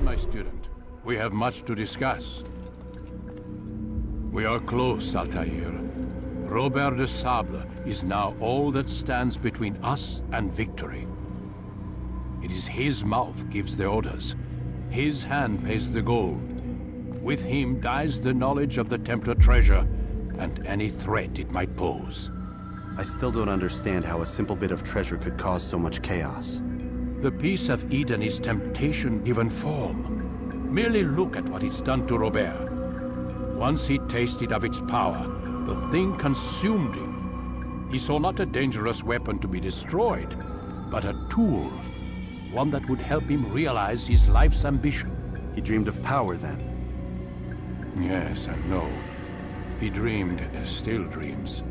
my student. We have much to discuss. We are close, Altair. Robert de Sablé is now all that stands between us and victory. It is his mouth gives the orders. His hand pays the gold. With him dies the knowledge of the Templar treasure and any threat it might pose. I still don't understand how a simple bit of treasure could cause so much chaos. The Peace of Eden is temptation given form. Merely look at what it's done to Robert. Once he tasted of its power, the thing consumed him. He saw not a dangerous weapon to be destroyed, but a tool. One that would help him realize his life's ambition. He dreamed of power then? Yes and no. He dreamed, still dreams,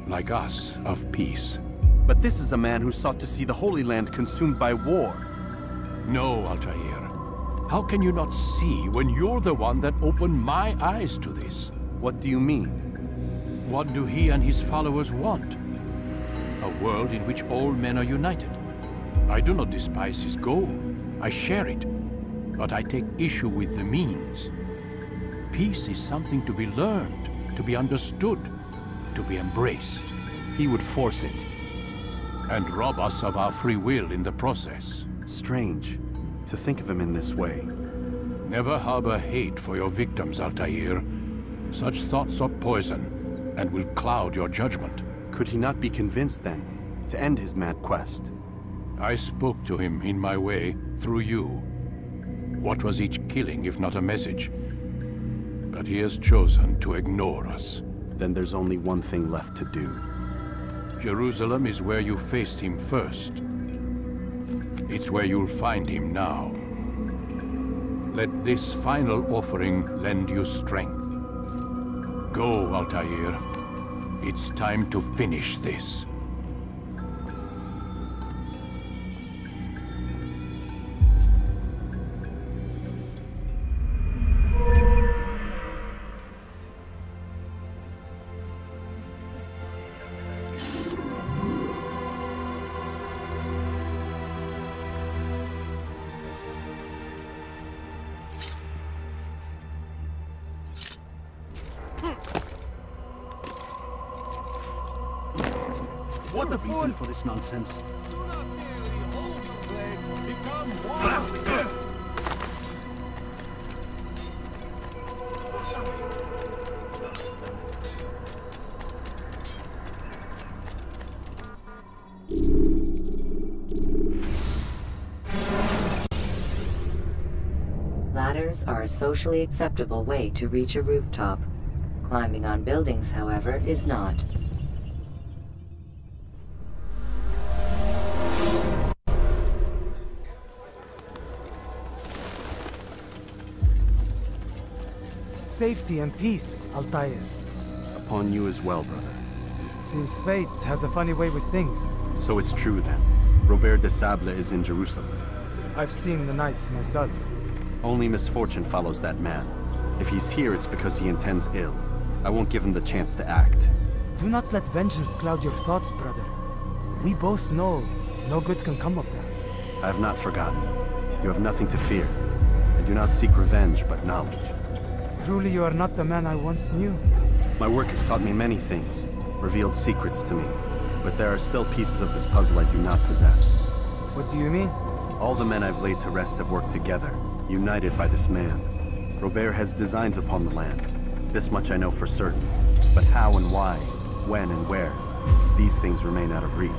like us, of peace. But this is a man who sought to see the Holy Land consumed by war. No, Altair. How can you not see when you're the one that opened my eyes to this? What do you mean? What do he and his followers want? A world in which all men are united. I do not despise his goal. I share it. But I take issue with the means. Peace is something to be learned, to be understood, to be embraced. He would force it. And rob us of our free will in the process. Strange, to think of him in this way. Never harbor hate for your victims, Altair. Such thoughts are poison, and will cloud your judgment. Could he not be convinced, then, to end his mad quest? I spoke to him in my way, through you. What was each killing, if not a message? But he has chosen to ignore us. Then there's only one thing left to do. Jerusalem is where you faced him first. It's where you'll find him now. Let this final offering lend you strength. Go, Altair. It's time to finish this. What the reason for this nonsense? Do not merely hold your blade, become one with it. Ladders are a socially acceptable way to reach a rooftop. Climbing on buildings, however, is not. Safety and peace, Altair. Upon you as well, brother. Seems fate has a funny way with things. So it's true then. Robert de Sablé is in Jerusalem. I've seen the knights myself. Only misfortune follows that man. If he's here, it's because he intends ill. I won't give him the chance to act. Do not let vengeance cloud your thoughts, brother. We both know no good can come of that. I have not forgotten. You have nothing to fear. I do not seek revenge, but knowledge. Truly you are not the man I once knew. My work has taught me many things, revealed secrets to me. But there are still pieces of this puzzle I do not possess. What do you mean? All the men I've laid to rest have worked together, united by this man. Robert has designs upon the land. This much I know for certain. But how and why, when and where, these things remain out of reach.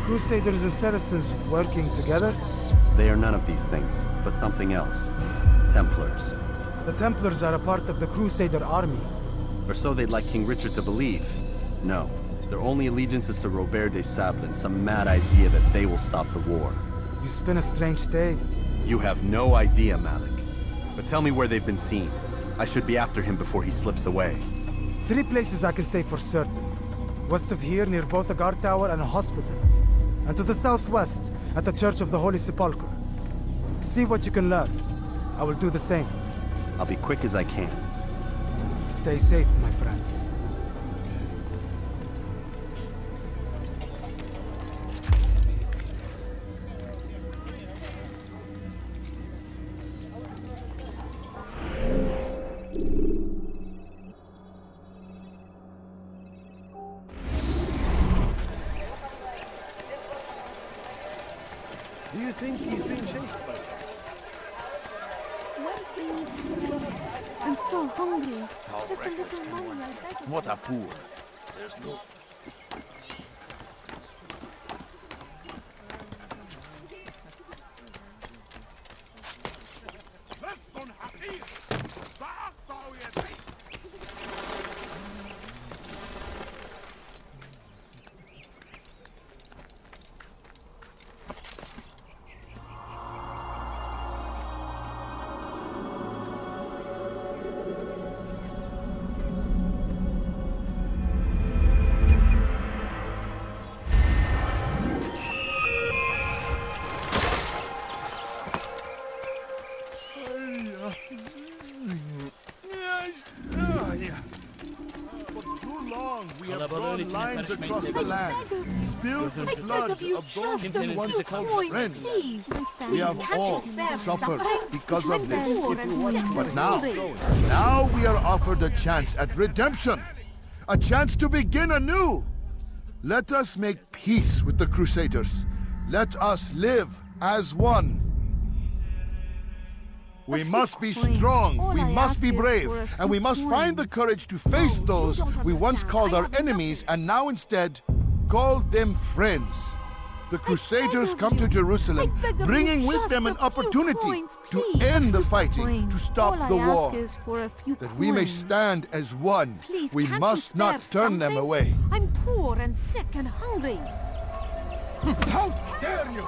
Crusaders and Saracens working together? They are none of these things, but something else. Templars. The Templars are a part of the Crusader army. Or so they'd like King Richard to believe. No, their only allegiance is to Robert de Sablé and some mad idea that they will stop the war. You spin a strange tale. You have no idea, Malik. But tell me where they've been seen. I should be after him before he slips away. 3 places I can say for certain. West of here, near both a guard tower and a hospital. And to the southwest, at the Church of the Holy Sepulchre. See what you can learn. I will do the same. I'll be quick as I can. Stay safe, my friend. so hungry. Just a little money, I beg of you. What a fool. There's no... Lines across the land, spilled the blood of those we once called friends. We have all suffered because of this. But now we are offered a chance at redemption, a chance to begin anew. Let us make peace with the Crusaders. Let us live as one. We must be strong, we must be brave, and we must find the courage to face those we once called our enemies and now instead call them friends. The Crusaders come to Jerusalem, bringing with them an opportunity to end the fighting, to stop the war. That we may stand as one, we must not turn them away. I'm poor and sick and hungry. How dare you!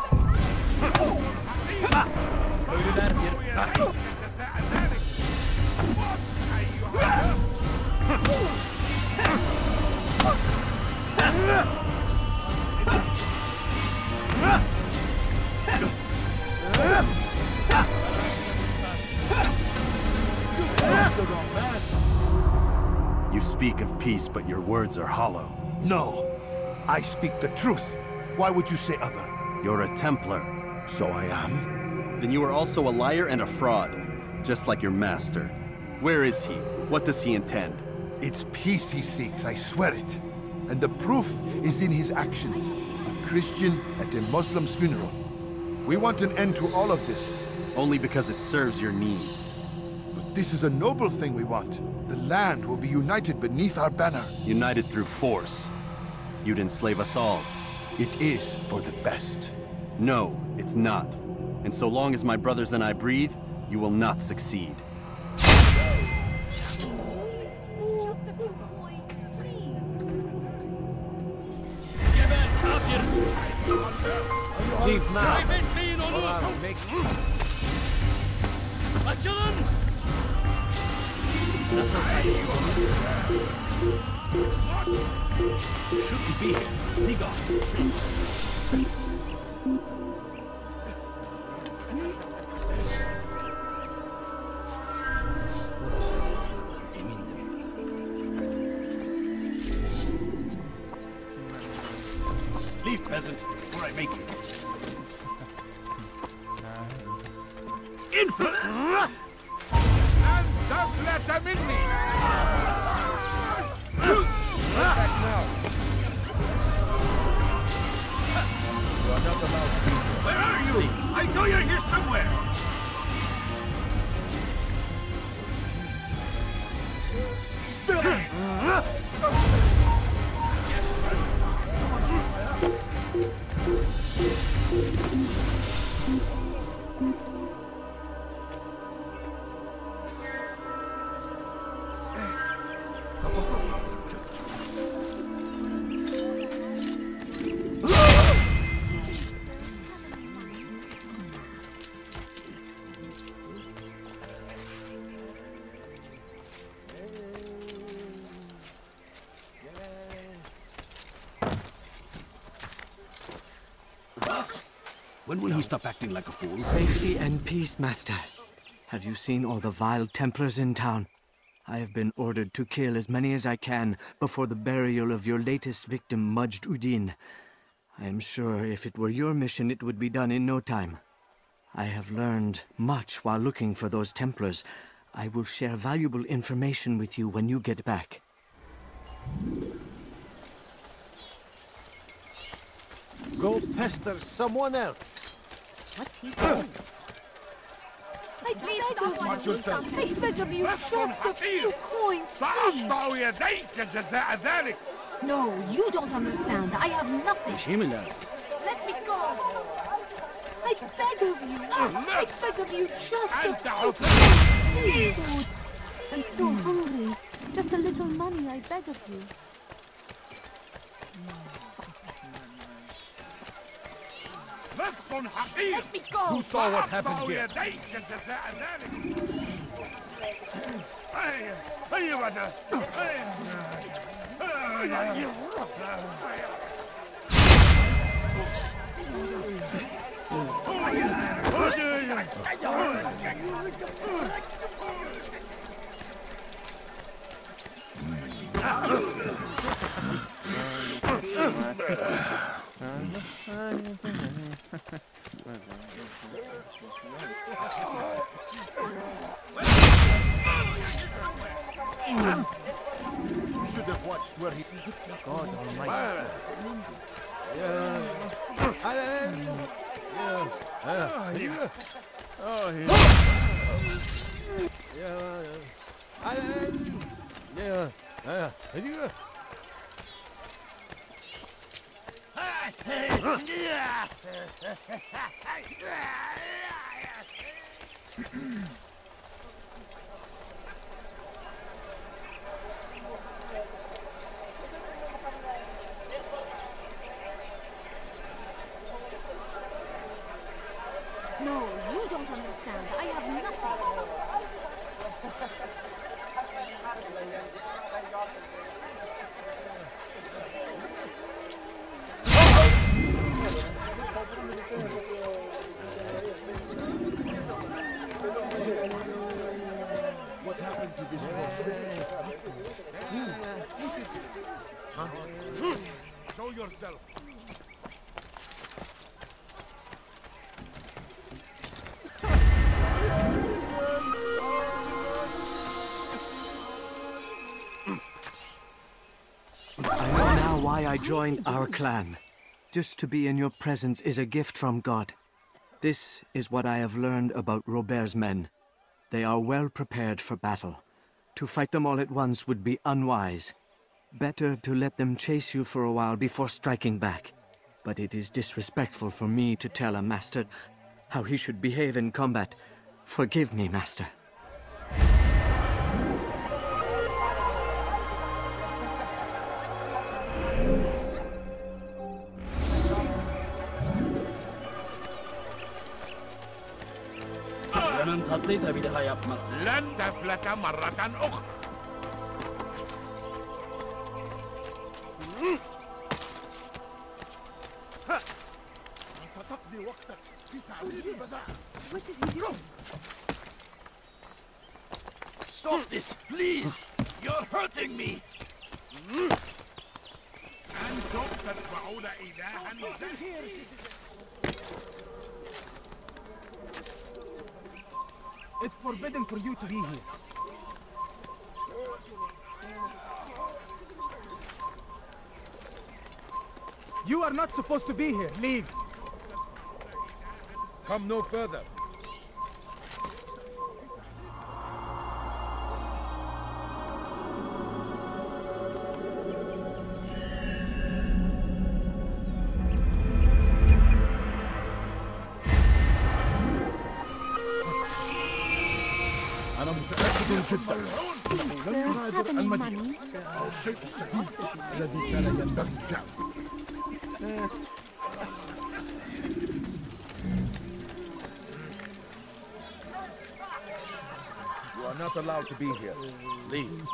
You speak of peace, but your words are hollow. No, I speak the truth. Why would you say other? You're a Templar. So I am. Then you are also a liar and a fraud, just like your master. Where is he? What does he intend? It's peace he seeks, I swear it. And the proof is in his actions. A Christian at a Muslim's funeral. We want an end to all of this. Only because it serves your needs. But this is a noble thing we want. The land will be united beneath our banner. United through force. You'd enslave us all. It is for the best. No, it's not. And so long as my brothers and I breathe, you will not succeed. Leave now, or I'll make you. You shouldn't be here. Be gone. Leave, peasant, before I make you. And don't let them in me! Back now. You are not allowed to be here. Where are you? I know you're here somewhere. When will he stop acting like a fool? Safety and peace, Master. Have you seen all the vile Templars in town? I have been ordered to kill as many as I can before the burial of your latest victim, Majd Uddin. I am sure if it were your mission, it would be done in no time. I have learned much while looking for those Templars. I will share valuable information with you when you get back. Go pester someone else. What's he doing? I beg of you. Watch yourself. I beg of you, just a few coins, please. سأقطع يديك جزاء ذلك. No, you don't understand. I have nothing. Shimila. Let me go. I beg of you. I beg of you, just a few coins, please. I'm so hungry. Just a little money, I beg of you. لص حقير. Let me go. Who saw what happened here? يديك جزاء ذلك. هيا بدأ. Should have watched where he... God Almighty. No, you don't understand. I have nothing. What happened to this horse? Show yourself. I know now why I joined our clan. Just to be in your presence is a gift from God. This is what I have learned about Robert's men. They are well prepared for battle. To fight them all at once would be unwise. Better to let them chase you for a while before striking back. But it is disrespectful for me to tell a master how he should behave in combat. Forgive me, master. لن تفلت مرة أخرى. ستقضي وقتك في تعليم البداء. Stop this, please! You're hurting me! أنتم تتبعون إلها It's forbidden for you to be here. You are not supposed to be here. Leave. Come no further. أنا متأكد جدا أنه لن يغادر المدينة أو الشيء السديد الذي كان ينبغي فعله. You are not allowed to be here. Leave.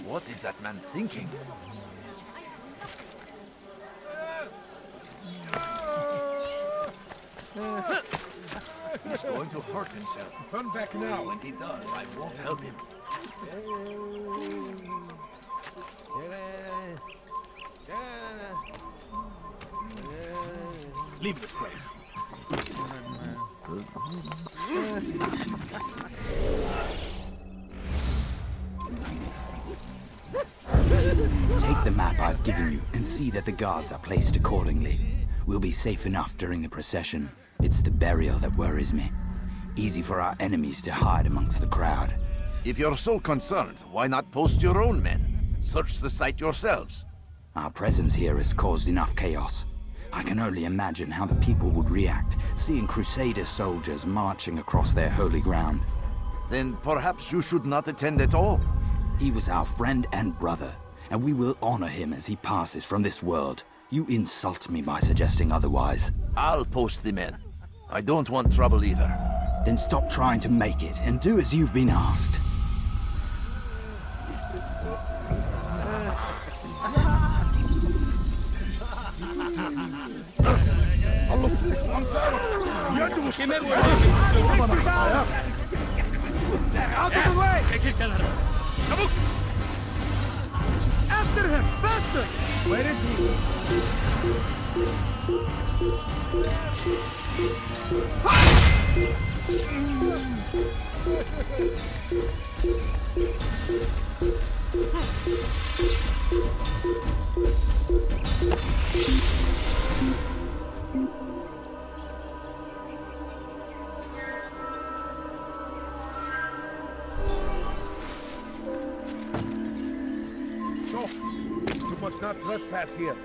What is that man thinking? He's going to hurt himself. Turn back now. When he does, I won't help him. Leave this place. Take the map I've given you and see that the guards are placed accordingly. We'll be safe enough during the procession. It's the burial that worries me. Easy for our enemies to hide amongst the crowd. If you're so concerned, why not post your own men? Search the site yourselves. Our presence here has caused enough chaos. I can only imagine how the people would react, seeing Crusader soldiers marching across their holy ground. Then perhaps you should not attend at all. He was our friend and brother, and we will honor him as he passes from this world. You insult me by suggesting otherwise. I'll post the men. I don't want trouble either. Then stop trying to make it, and do as you've been asked. Out of the way! After him! Faster! Where is he? You must not trespass here.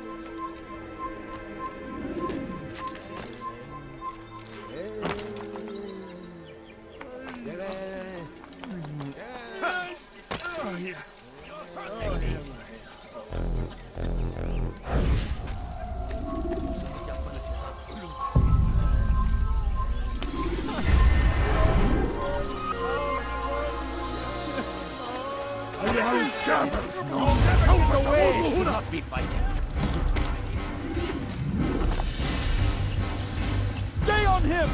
Be fighting. Stay on him!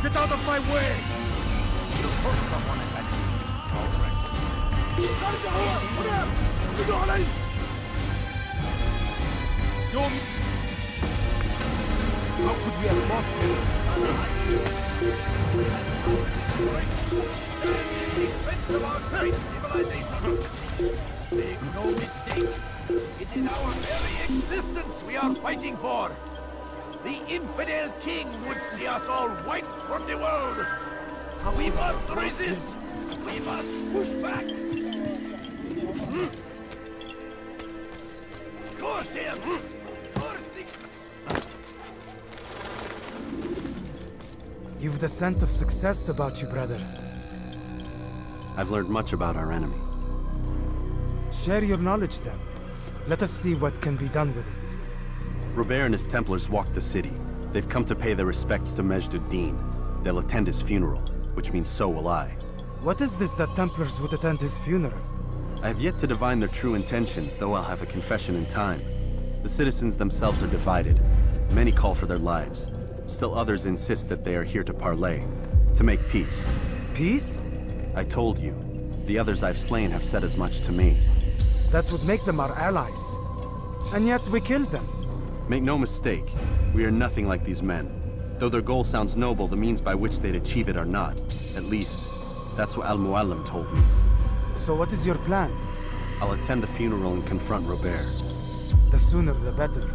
Get out of my way! You hurt someone at that. How could we have lost him? Make no mistake. It is our very existence we are fighting for. The infidel king would see us all wiped from the world. We must resist. We must push back. Curse him! Curse the... You've the scent of success about you, brother. I've learned much about our enemy. Share your knowledge then. Let us see what can be done with it. Robert and his Templars walked the city. They've come to pay their respects to Majd-ud-Din. They'll attend his funeral, which means so will I. What is this that Templars would attend his funeral? I have yet to divine their true intentions, though I'll have a confession in time. The citizens themselves are divided. Many call for their lives. Still others insist that they are here to parley, to make peace. Peace? I told you. The others I've slain have said as much to me. That would make them our allies. And yet we killed them. Make no mistake, we are nothing like these men. Though their goal sounds noble, the means by which they'd achieve it are not. At least, that's what Al-Mu'allim told me. So what is your plan? I'll attend the funeral and confront Robert. The sooner the better.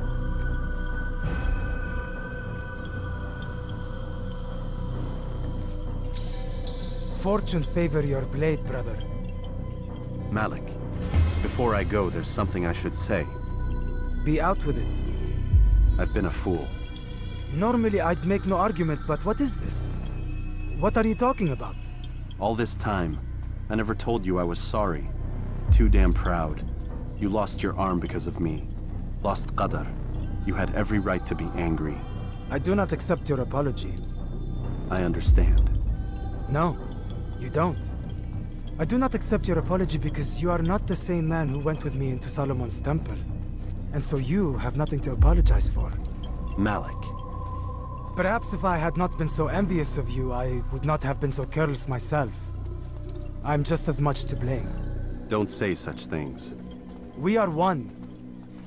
Fortune favor your blade, brother. Malik, before I go, there's something I should say. Be out with it. I've been a fool. Normally I'd make no argument, but what is this? What are you talking about? All this time, I never told you I was sorry. Too damn proud. You lost your arm because of me. Lost Qadar. You had every right to be angry. I do not accept your apology. I understand. No, you don't. I do not accept your apology because you are not the same man who went with me into Solomon's temple. And so you have nothing to apologize for. Malik. Perhaps if I had not been so envious of you, I would not have been so careless myself. I'm just as much to blame. Don't say such things. We are one.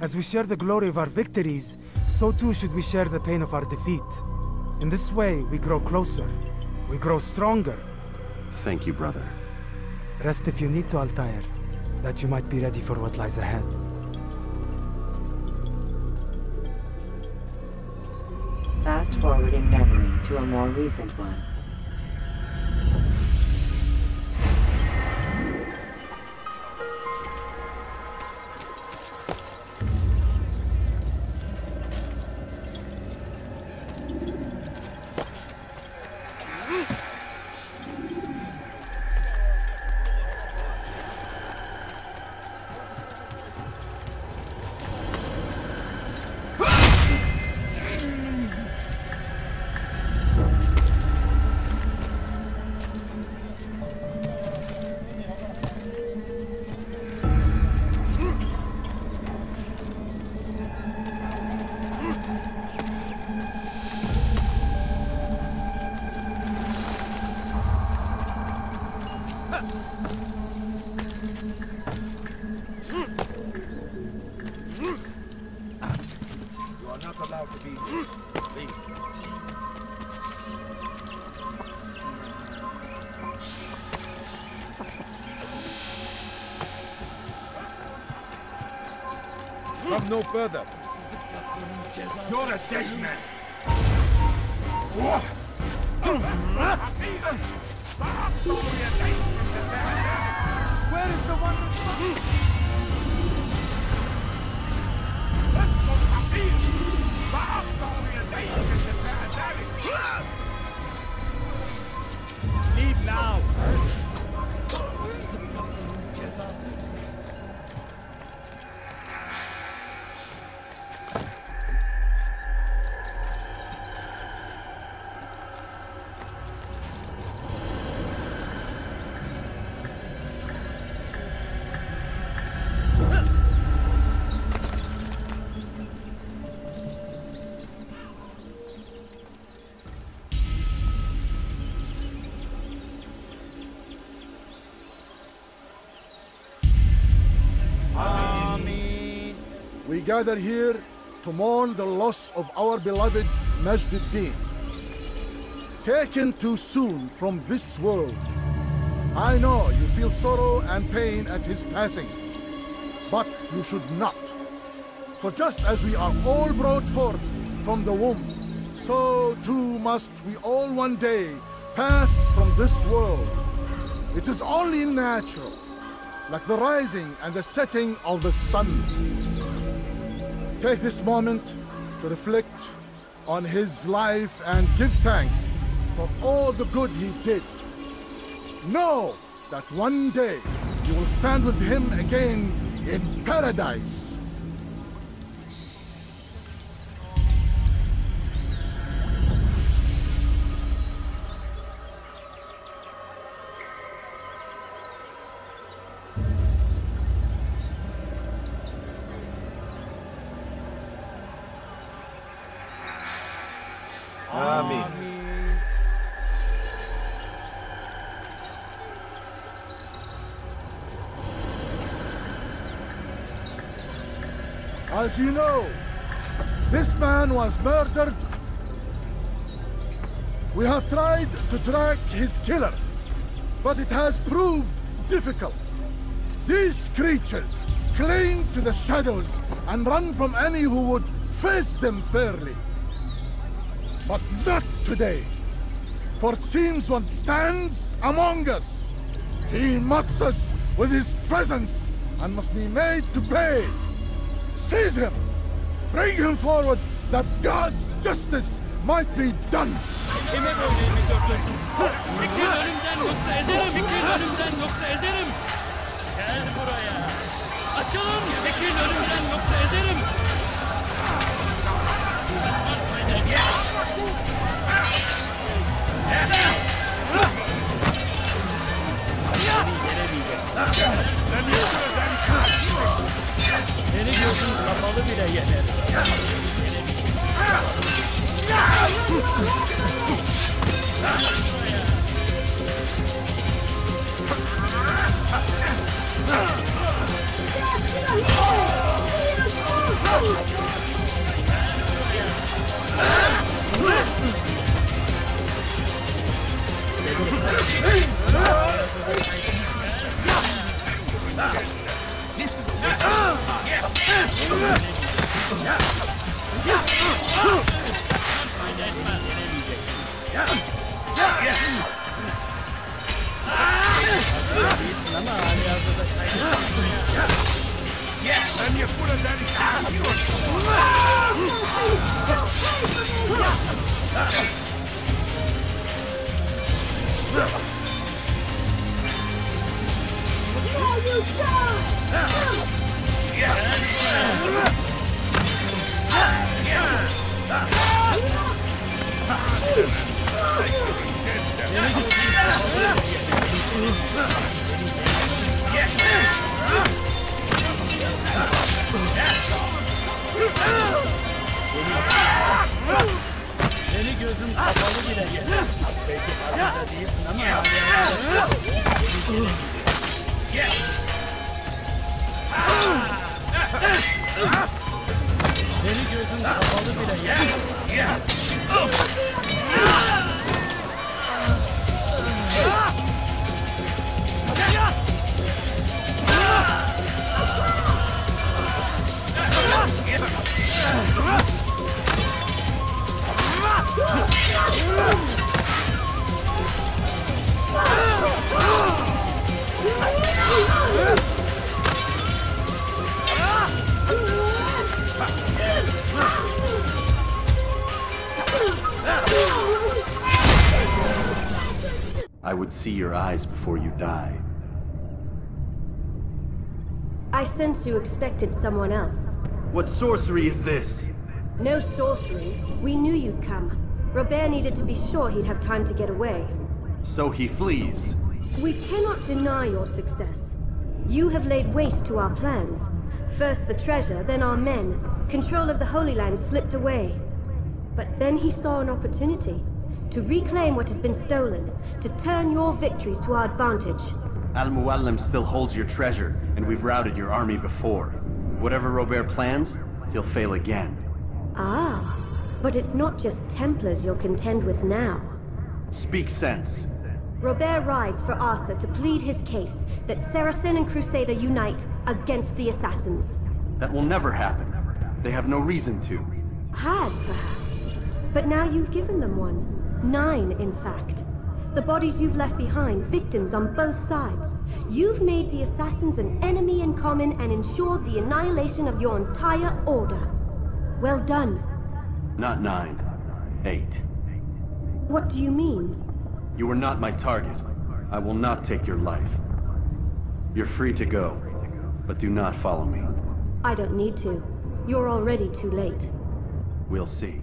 As we share the glory of our victories, so too should we share the pain of our defeat. In this way, we grow closer. We grow stronger. Thank you, brother. Rest if you need to, Altair, that you might be ready for what lies ahead. Fast-forwarding memory to a more recent one. Come no further. You're a dead man. Where is the one Leave now. We gather here to mourn the loss of our beloved Majd-ud-Din. Taken too soon from this world. I know you feel sorrow and pain at his passing, but you should not. For just as we are all brought forth from the womb, so too must we all one day pass from this world. It is only natural, like the rising and the setting of the sun. Take this moment to reflect on his life and give thanks for all the good he did. Know that one day you will stand with him again in paradise. As you know, this man was murdered. We have tried to track his killer, but it has proved difficult. These creatures cling to the shadows and run from any who would face them fairly. But not today, for it seems one stands among us. He mocks us with his presence and must be made to pay. Seize him! Bring him forward that God's justice might be done! Seni gözün kapalı bile yener. Seni gözüm kapalı bile gelir. Belki farkında değilsin ama hala. Seni gözüm kapalı bile gelir. I would see your eyes before you die. I sense you expected someone else. What sorcery is this? No sorcery. We knew you'd come. Robert needed to be sure he'd have time to get away. So he flees. We cannot deny your success. You have laid waste to our plans. First the treasure, then our men. Control of the Holy Land slipped away. But then he saw an opportunity. To reclaim what has been stolen. To turn your victories to our advantage. Al-Muallim still holds your treasure, and we've routed your army before. Whatever Robert plans, he'll fail again. Ah, but it's not just Templars you'll contend with now. Speak sense. Robert rides for Asa to plead his case that Saracen and Crusader unite against the Assassins. That will never happen. They have no reason to. Had, perhaps. But now you've given them one. 9, in fact. The bodies you've left behind, victims on both sides. You've made the Assassins an enemy in common and ensured the annihilation of your entire order. Well done. Not 9. 8. What do you mean? You were not my target. I will not take your life. You're free to go, but do not follow me. I don't need to. You're already too late. We'll see.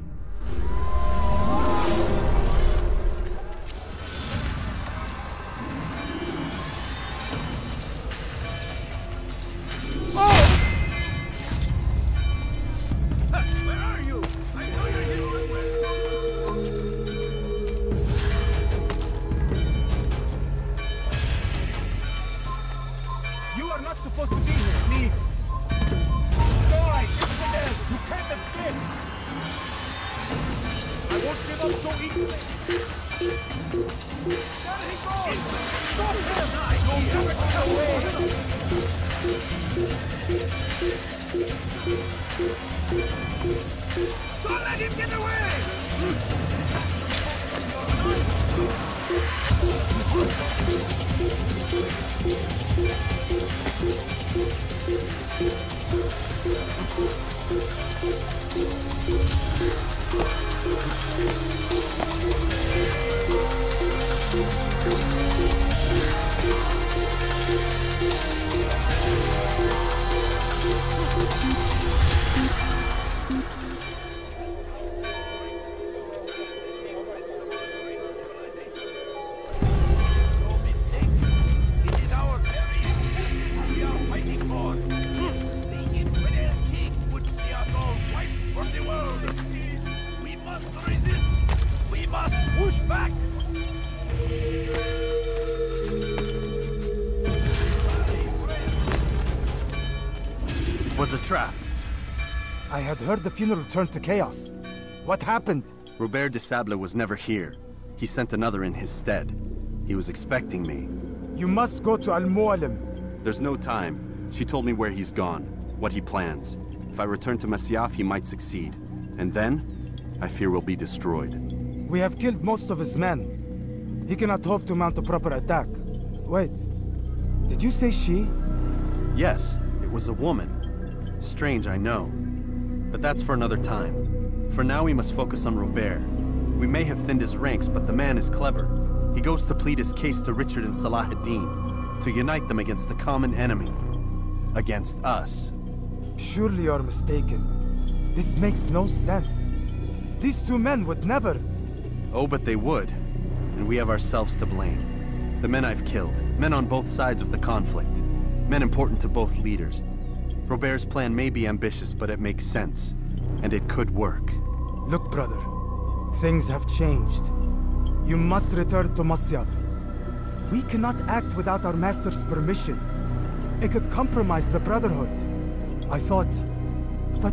I had heard the funeral turned to chaos. What happened? Robert de Sablé was never here. He sent another in his stead. He was expecting me. You must go to Al-Muallim. There's no time. She told me where he's gone, what he plans. If I return to Masyaf, he might succeed. And then, I fear we'll be destroyed. We have killed most of his men. He cannot hope to mount a proper attack. Wait, did you say she? Yes, it was a woman. Strange, I know. But that's for another time. For now, we must focus on Robert. We may have thinned his ranks, but the man is clever. He goes to plead his case to Richard and Salah ad-Din, to unite them against the common enemy. Against us. Surely you're mistaken. This makes no sense. These two men would never... Oh, but they would. And we have ourselves to blame. The men I've killed, men on both sides of the conflict. Men important to both leaders. Robert's plan may be ambitious, but it makes sense. And it could work. Look, brother. Things have changed. You must return to Masyaf. We cannot act without our master's permission. It could compromise the Brotherhood. I thought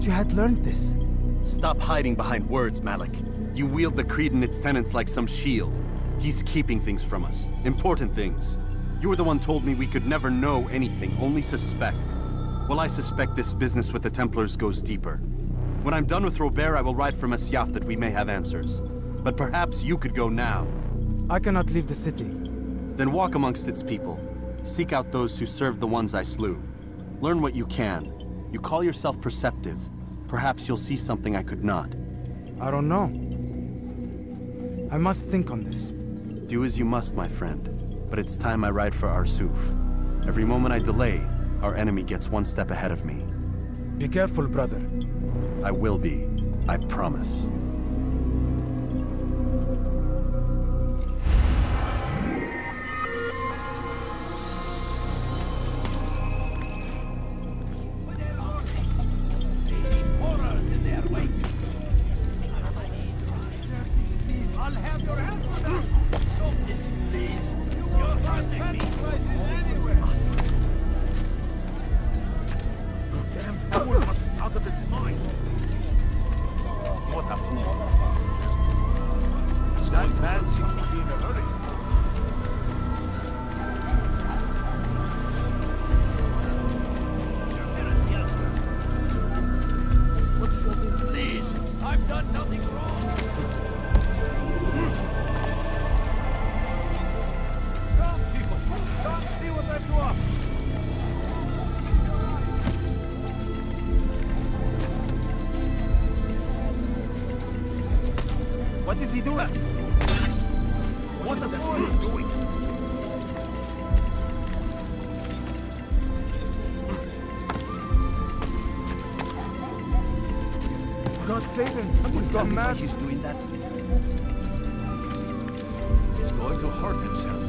you had learned this. Stop hiding behind words, Malik. You wield the creed and its tenets like some shield. He's keeping things from us. Important things. You were the one told me we could never know anything, only suspect. Well, I suspect this business with the Templars goes deeper. When I'm done with Robert, I will ride for Masyaf that we may have answers. But perhaps you could go now. I cannot leave the city. Then walk amongst its people. Seek out those who served the ones I slew. Learn what you can. You call yourself perceptive. Perhaps you'll see something I could not. I don't know. I must think on this. Do as you must, my friend. But it's time I ride for Arsuf. Every moment I delay, our enemy gets one step ahead of me. Be careful, brother. I will be. I promise. What did he do? What are the fools doing? God save him! Someone's gone mad. He's doing that. He's going to hurt himself.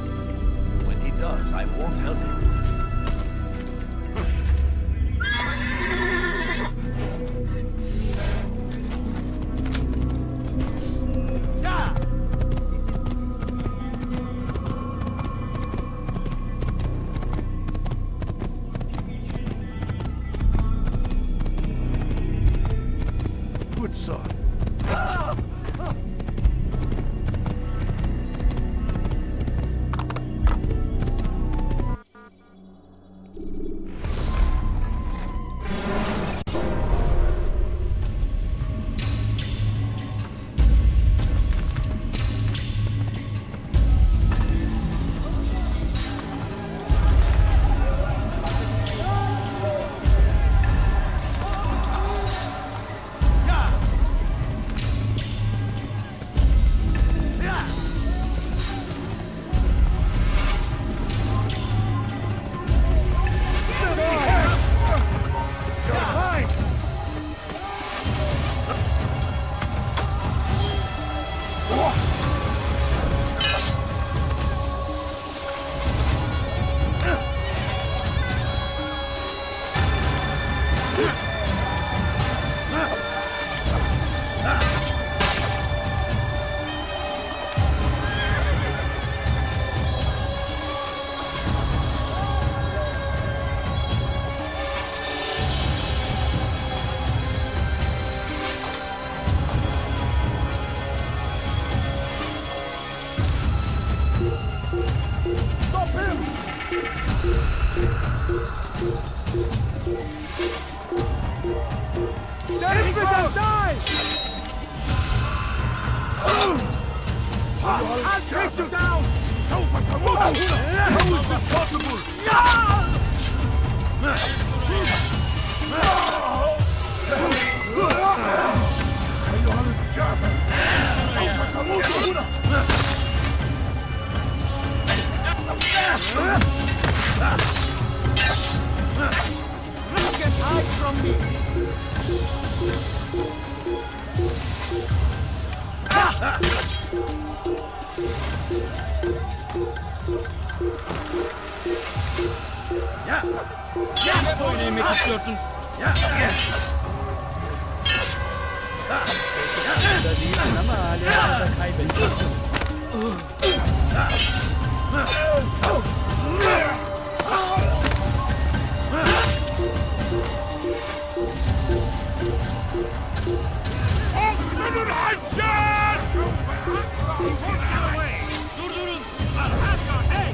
When he does, I won't help him. Good son. I'll take you down! How is this possible? Get hide from me! Ne oynamak istiyorsun? Burada değilsin ama hala kaybediyorsun. Durdurun! Hey!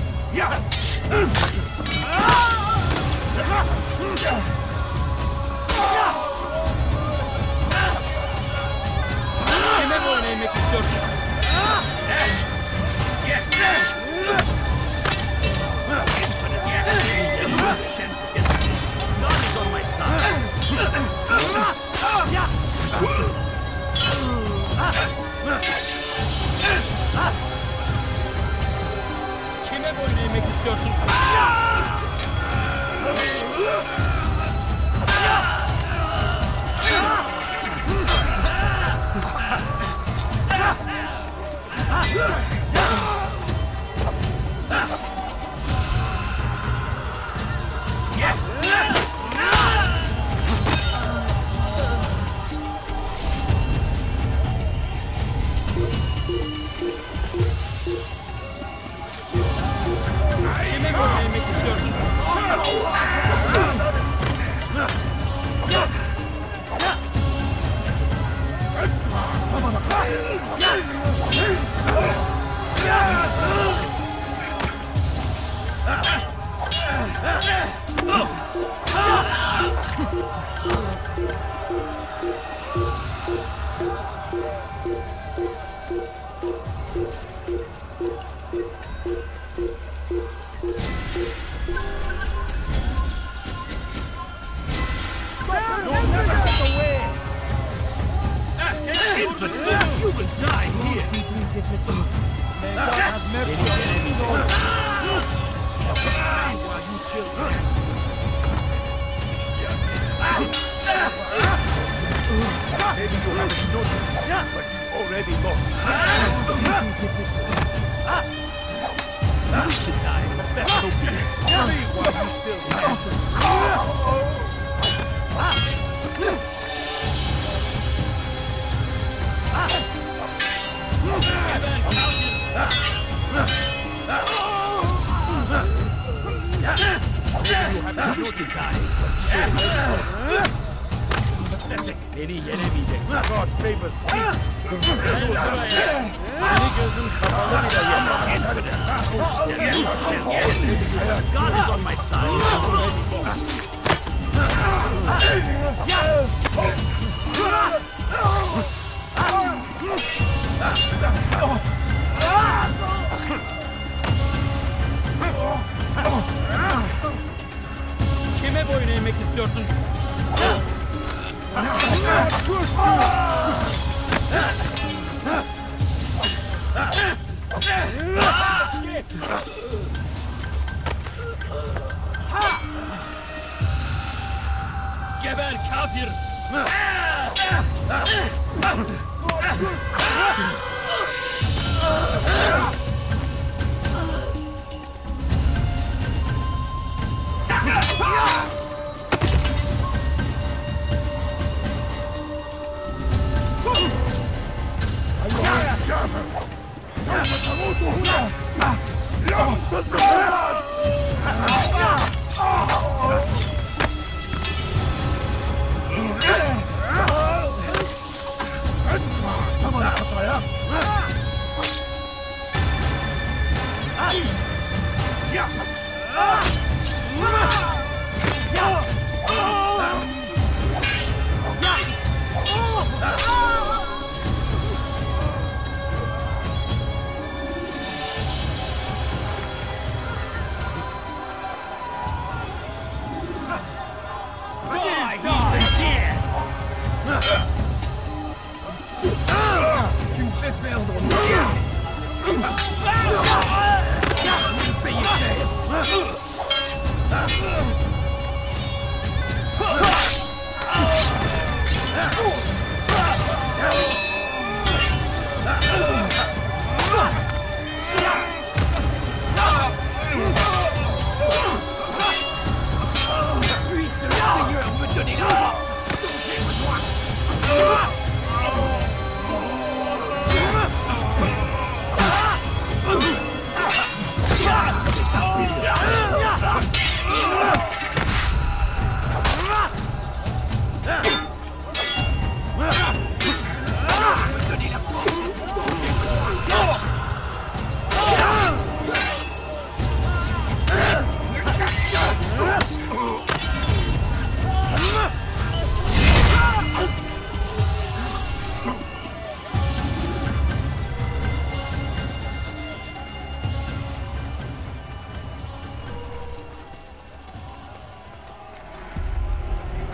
Kime bu oynamak istiyorsun? Kime boyun eğmek istiyorsun? Kime boyun eğmek istiyorsun? You will die here. May God have mercy on you all. While you children. Maybe you haven't noticed, but you already lost. You should die in the best of peace. While you still can. You have no desire. Beni yenemeyecek. God favors me. Beni gözüm kapalı bile yenemez. God is on my side. Kime boyun eğmek istiyorsun? Geber kafir! Die!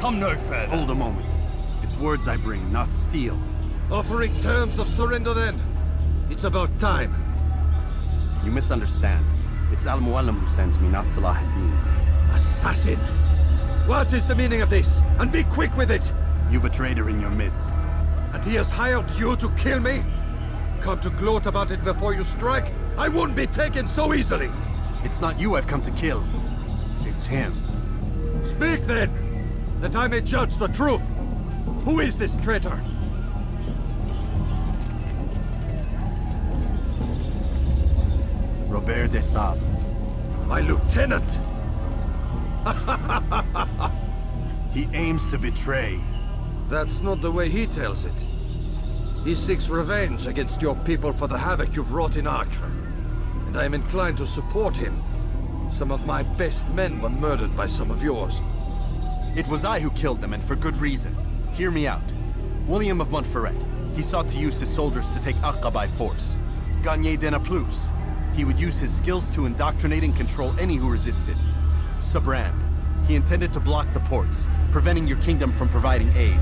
Come no further. Hold a moment. It's words I bring, not steel. Offering terms of surrender then? It's about time. You misunderstand. It's Al-Muallim who sends me, not Salah ad-Din. Assassin! What is the meaning of this? And be quick with it! You've a traitor in your midst. And he has hired you to kill me? Come to gloat about it before you strike? I won't be taken so easily! It's not you I've come to kill. It's him. Speak then! That I may judge the truth! Who is this traitor? Robert de Sablé. My lieutenant! He aims to betray. That's not the way he tells it. He seeks revenge against your people for the havoc you've wrought in Acre. And I am inclined to support him. Some of my best men were murdered by some of yours. It was I who killed them, and for good reason. Hear me out. William of Montferrat. He sought to use his soldiers to take Acre by force. Gagné de Naplouse. He would use his skills to indoctrinate and control any who resisted. Sabrand. He intended to block the ports, preventing your kingdom from providing aid.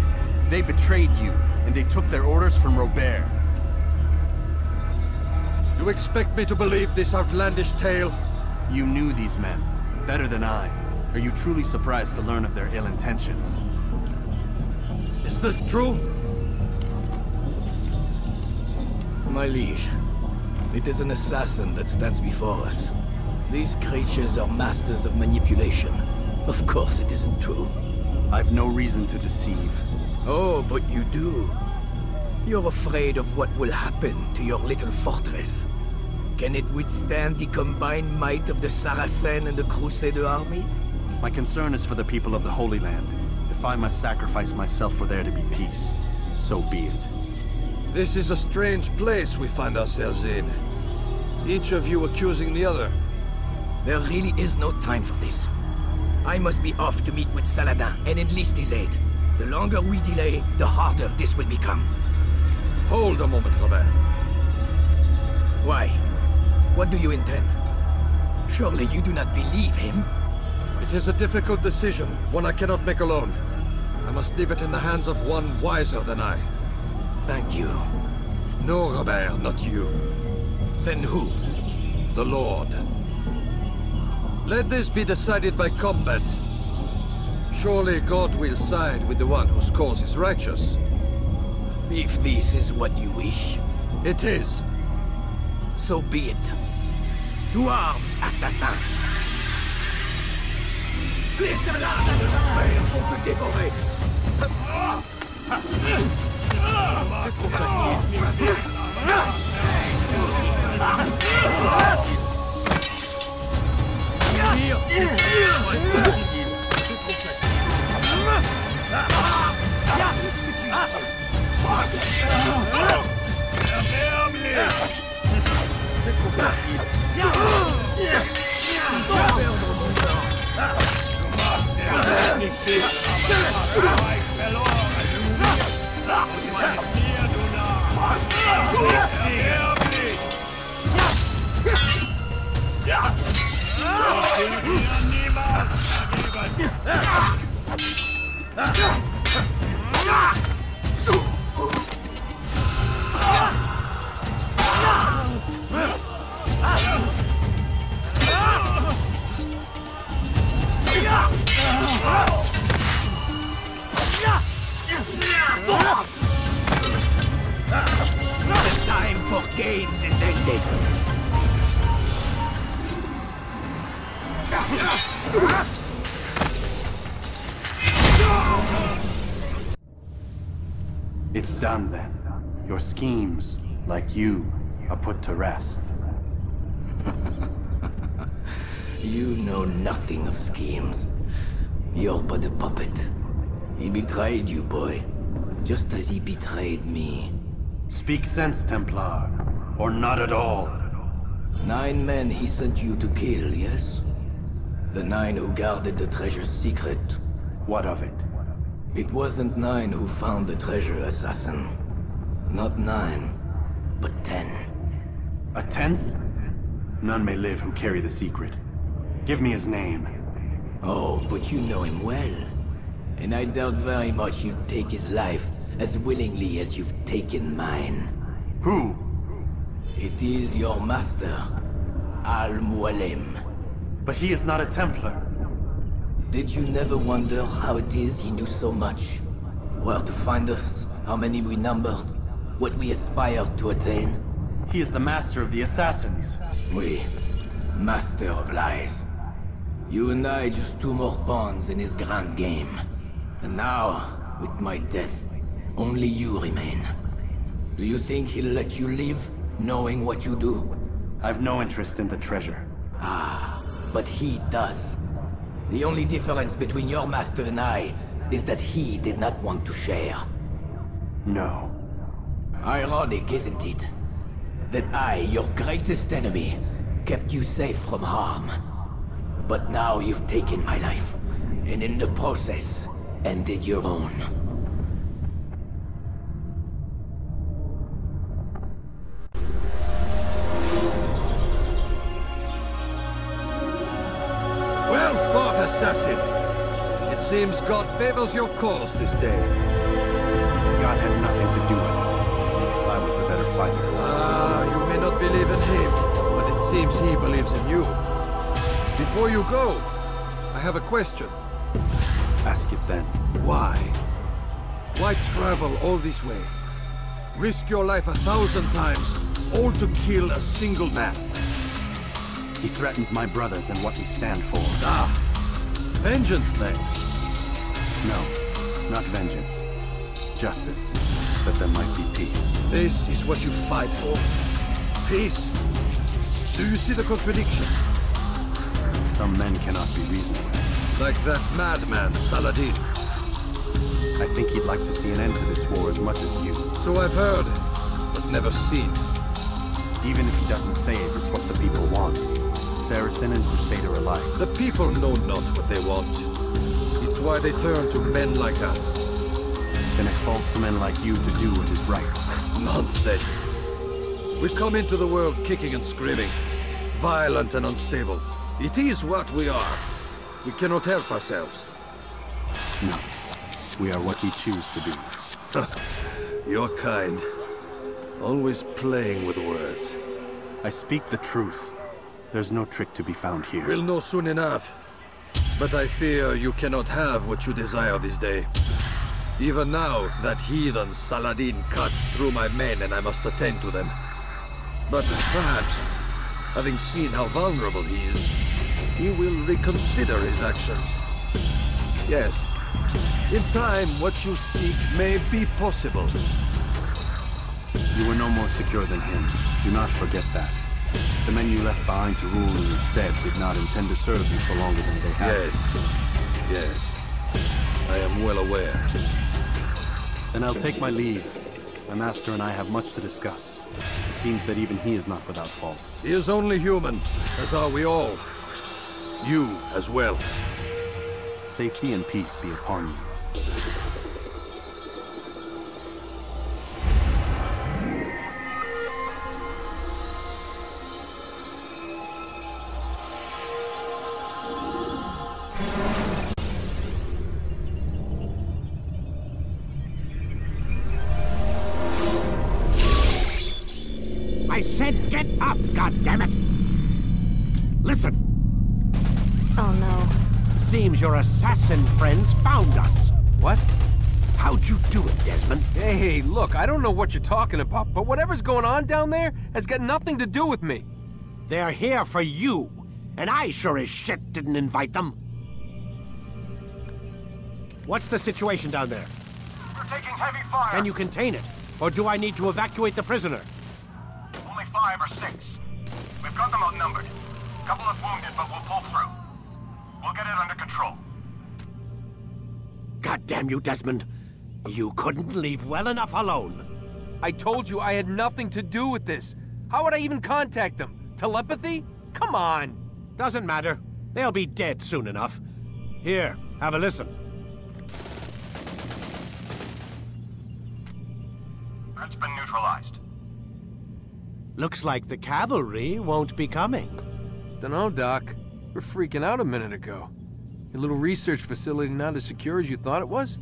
They betrayed you, and they took their orders from Robert. You expect me to believe this outlandish tale? You knew these men, better than I. Are you truly surprised to learn of their ill intentions? Is this true? My liege, it is an assassin that stands before us. These creatures are masters of manipulation. Of course it isn't true. I've no reason to deceive. Oh, but you do. You're afraid of what will happen to your little fortress. Can it withstand the combined might of the Saracen and the Crusader armies? My concern is for the people of the Holy Land. If I must sacrifice myself for there to be peace, so be it. This is a strange place we find ourselves in. Each of you accusing the other. There really is no time for this. I must be off to meet with Saladin and enlist his aid. The longer we delay, the harder this will become. Hold a moment, Robert. Why? What do you intend? Surely you do not believe him? It is a difficult decision, one I cannot make alone. I must leave it in the hands of one wiser than I. Thank you. No, Robert, not you. Then who? The Lord. Let this be decided by combat. Surely God will side with the one whose cause is righteous. If this is what you wish. It is. So be it. To arms, assassins! It's done then. Your schemes, like you, are put to rest. You know nothing of schemes. You're but a puppet. He betrayed you, boy. Just as he betrayed me. Speak sense, Templar. Or not at all. 9 men he sent you to kill, yes? The 9 who guarded the treasure's secret. What of it? It wasn't 9 who found the treasure, assassin. Not 9, but 10. A 10th? None may live who carry the secret. Give me his name. Oh, but you know him well. And I doubt very much you'd take his life as willingly as you've taken mine. Who? It is your master, Al-Mualim. But he is not a Templar. Did you never wonder how it is he knew so much? Where to find us, how many we numbered, what we aspired to attain? He is the master of the assassins. Oui, master of lies. You and I just 2 more pawns in his grand game. And now, with my death, only you remain. Do you think he'll let you live, knowing what you do? I've no interest in the treasure. Ah, but he does. The only difference between your master and I is that he did not want to share. No. Ironic, isn't it? That I, your greatest enemy, kept you safe from harm. But now you've taken my life, and in the process, ended your own. Well fought, assassin. It seems God favors your cause this day. God had nothing to do with it. I was the better fighter. Ah, you may not believe in him, but it seems he believes in you. Before you go, I have a question. Ask it then. Why? Why travel all this way? Risk your life 1,000 times, all to kill a single man. He threatened my brothers and what we stand for. Ah, vengeance then? No, not vengeance. Justice, that there might be peace. This is what you fight for? Peace? Do you see the contradiction? Some men cannot be reasoned with. Like that madman, Saladin. I think he'd like to see an end to this war as much as you. So I've heard, but never seen. Even if he doesn't say it, it's what the people want. Saracen and Crusader alike. The people know not what they want. It's why they turn to men like us. Then it falls to men like you to do what is right. Nonsense. We come into the world kicking and screaming, violent and unstable. It is what we are. We cannot help ourselves. No. We are what we choose to be. Your kind. Always playing with words. I speak the truth. There's no trick to be found here. We'll know soon enough. But I fear you cannot have what you desire this day. Even now, that heathen Saladin cuts through my men and I must attend to them. But perhaps, having seen how vulnerable he is, he will reconsider his actions. Yes, in time, what you seek may be possible. You were no more secure than him. Do not forget that. The men you left behind to rule in your stead did not intend to serve you for longer than they had. Yes. I am well aware. Then I'll take my leave. My master and I have much to discuss. It seems that even he is not without fault. He is only human, as are we all. You as well. Safety and peace be upon you. I said get up, goddammit! Listen! Oh no. Seems your assassin friends found us. What? How'd you do it, Desmond? Hey, look, I don't know what you're talking about, but whatever's going on down there has got nothing to do with me. They're here for you. And I sure as shit didn't invite them. What's the situation down there? We're taking heavy fire. Can you contain it? Or do I need to evacuate the prisoner? Only 5 or 6. We've got them outnumbered. Couple of wounded, but we'll pull through. We'll get it under control. God damn you, Desmond. You couldn't leave well enough alone. I told you I had nothing to do with this. How would I even contact them? Telepathy? Come on. Doesn't matter. They'll be dead soon enough. Here, have a listen. That's been neutralized. Looks like the cavalry won't be coming. Dunno, Doc. We're freaking out a minute ago. Your little research facility not as secure as you thought it was?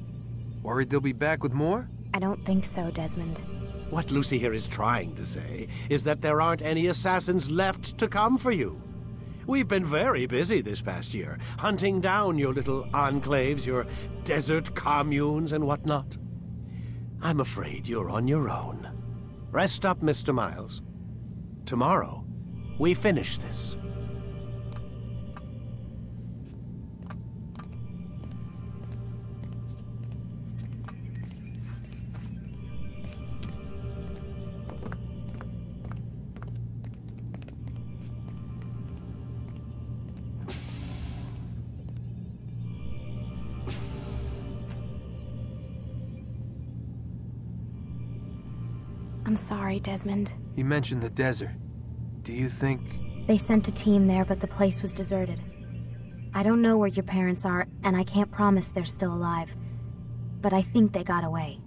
Worried they'll be back with more? I don't think so, Desmond. What Lucy here is trying to say is that there aren't any assassins left to come for you. We've been very busy this past year, hunting down your little enclaves, your desert communes and whatnot. I'm afraid you're on your own. Rest up, Mr. Miles. Tomorrow, we finish this. I'm sorry, Desmond. You mentioned the desert. Do you think... They sent a team there, but the place was deserted. I don't know where your parents are, and I can't promise they're still alive. But I think they got away.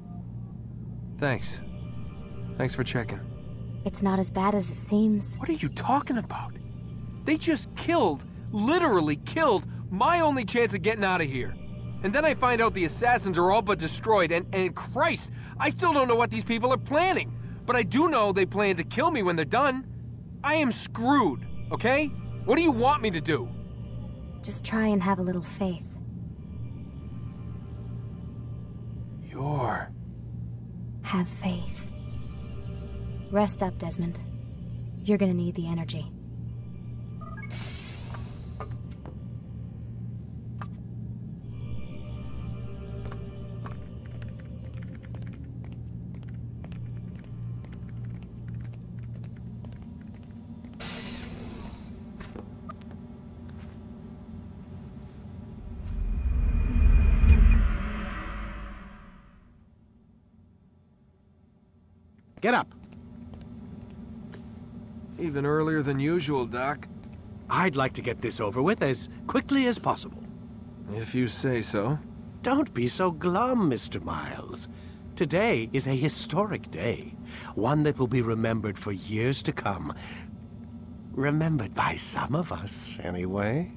Thanks. Thanks for checking. It's not as bad as it seems. What are you talking about? They just killed, literally killed, my only chance of getting out of here. And then I find out the assassins are all but destroyed, and Christ, I still don't know what these people are planning. But I do know they plan to kill me when they're done. I am screwed, okay? What do you want me to do? Just try and have a little faith. Have faith. Rest up, Desmond. You're gonna need the energy. Get up. Even earlier than usual, Doc. I'd like to get this over with as quickly as possible. If you say so. Don't be so glum, Mr. Miles. Today is a historic day. One that will be remembered for years to come. Remembered by some of us, anyway.